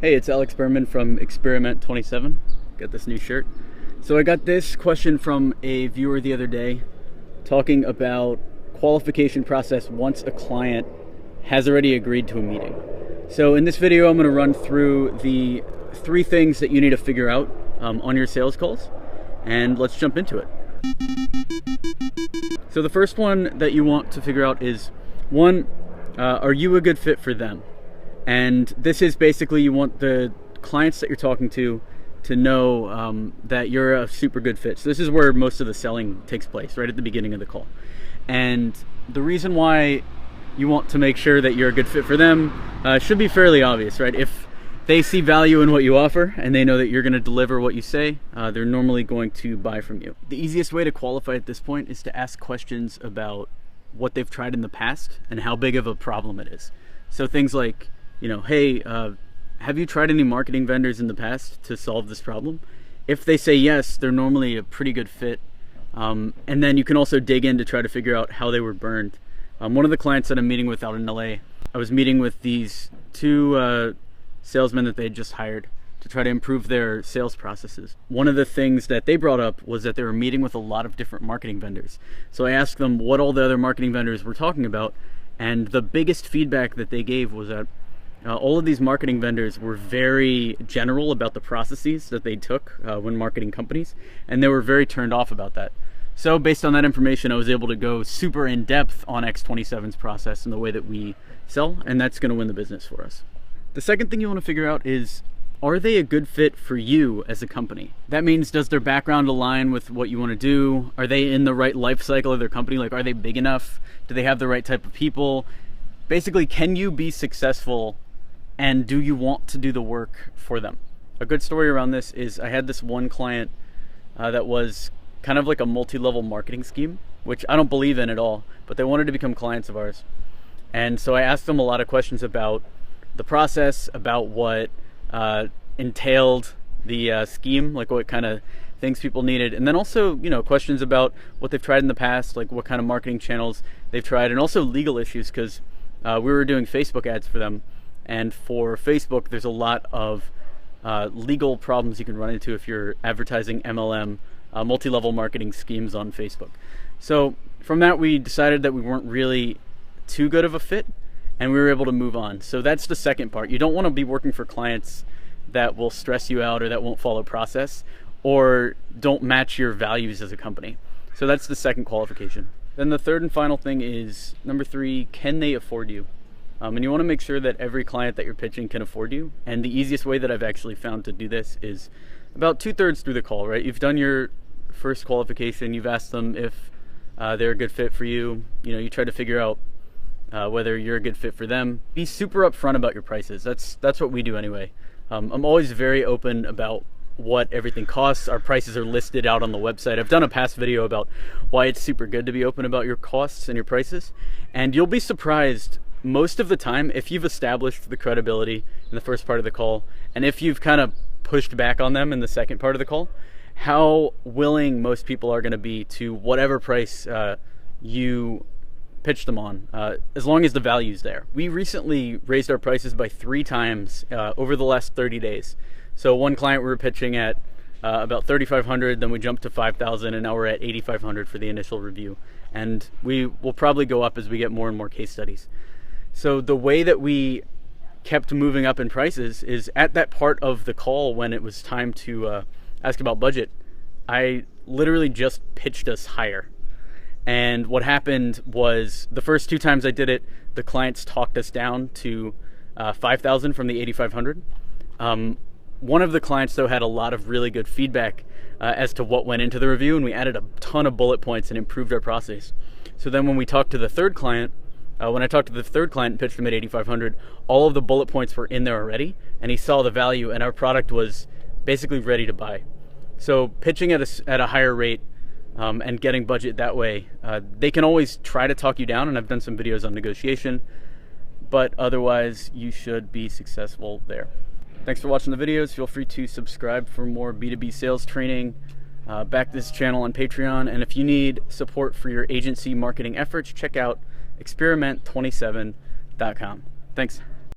Hey, it's Alex Berman from Experiment 27. Got this new shirt. So I got this question from a viewer the other day talking about qualification process once a client has already agreed to a meeting. So in this video, I'm going to run through the 3 things that you need to figure out on your sales calls, and let's jump into it. So the first one that you want to figure out is, one, are you a good fit for them? And this is basically, you want the clients that you're talking to know that you're a super good fit. So this is where most of the selling takes place, right at the beginning of the call. And the reason why you want to make sure that you're a good fit for them should be fairly obvious, right? If they see value in what you offer and they know that you're going to deliver what you say, they're normally going to buy from you. The easiest way to qualify at this point is to ask questions about what they've tried in the past and how big of a problem it is. So things like, hey, have you tried any marketing vendors in the past to solve this problem? If they say yes, they're normally a pretty good fit. And then you can also dig in to try to figure out how they were burned. One of the clients that I'm meeting with out in LA, I was meeting with these 2 salesmen that they had just hired to try to improve their sales processes. One of the things that they brought up was that they were meeting with a lot of different marketing vendors. So I asked them what all the other marketing vendors were talking about, and the biggest feedback that they gave was that all of these marketing vendors were very general about the processes that they took when marketing companies, and they were very turned off about that. So based on that information, I was able to go super in depth on X27's process and the way that we sell, and that's going to win the business for us. The second thing you want to figure out is, are they a good fit for you as a company? That means, does their background align with what you want to do? Are they in the right life cycle of their company? Like, are they big enough? Do they have the right type of people? Basically, can you be successful, and do you want to do the work for them? A good story around this is, I had this one client that was kind of like a multi-level marketing scheme, which I don't believe in at all, but they wanted to become clients of ours. And so I asked them a lot of questions about the process, about what entailed the scheme, like what kind of things people needed, and then also questions about what they've tried in the past, like what kind of marketing channels they've tried, and also legal issues, because we were doing Facebook ads for them. And for Facebook, there's a lot of legal problems you can run into if you're advertising MLM, multi-level marketing schemes on Facebook. So from that, we decided that we weren't really too good of a fit, and we were able to move on. So that's the second part. You don't want to be working for clients that will stress you out, or that won't follow process, or don't match your values as a company. So that's the second qualification. Then the third and final thing is, number 3, can they afford you? And you want to make sure that every client that you're pitching can afford you. And the easiest way that I've actually found to do this is about 2/3 through the call, right? You've done your first qualification, you've asked them if they're a good fit for you. You try to figure out whether you're a good fit for them. Be super upfront about your prices. That's what we do anyway. I'm always very open about what everything costs. Our prices are listed out on the website. I've done a past video about why it's super good to be open about your costs and your prices. And you'll be surprised most of the time, if you've established the credibility in the first part of the call, and if you've kind of pushed back on them in the second part of the call, how willing most people are going to be to whatever price you pitch them on, as long as the value's there. We recently raised our prices by 3 times over the last 30 days. So one client we were pitching at about $3,500, then we jumped to $5,000, and now we're at $8,500 for the initial review. And we will probably go up as we get more and more case studies. So the way that we kept moving up in prices is, at that part of the call when it was time to ask about budget, I literally just pitched us higher. And what happened was, the first 2 times I did it, the clients talked us down to $5,000 from the $8,500. One of the clients, though, had a lot of really good feedback as to what went into the review, and we added a ton of bullet points and improved our process. So then when we talked to the third client, when I talked to the third client and pitched him at $8,500, all of the bullet points were in there already, and he saw the value, and our product was basically ready to buy. So pitching at a higher rate and getting budget that way, they can always try to talk you down, and I've done some videos on negotiation, but otherwise you should be successful there. Thanks for watching the videos. Feel free to subscribe for more B2B sales training. Back this channel on Patreon, and if you need support for your agency marketing efforts, check out experiment27.com. Thanks.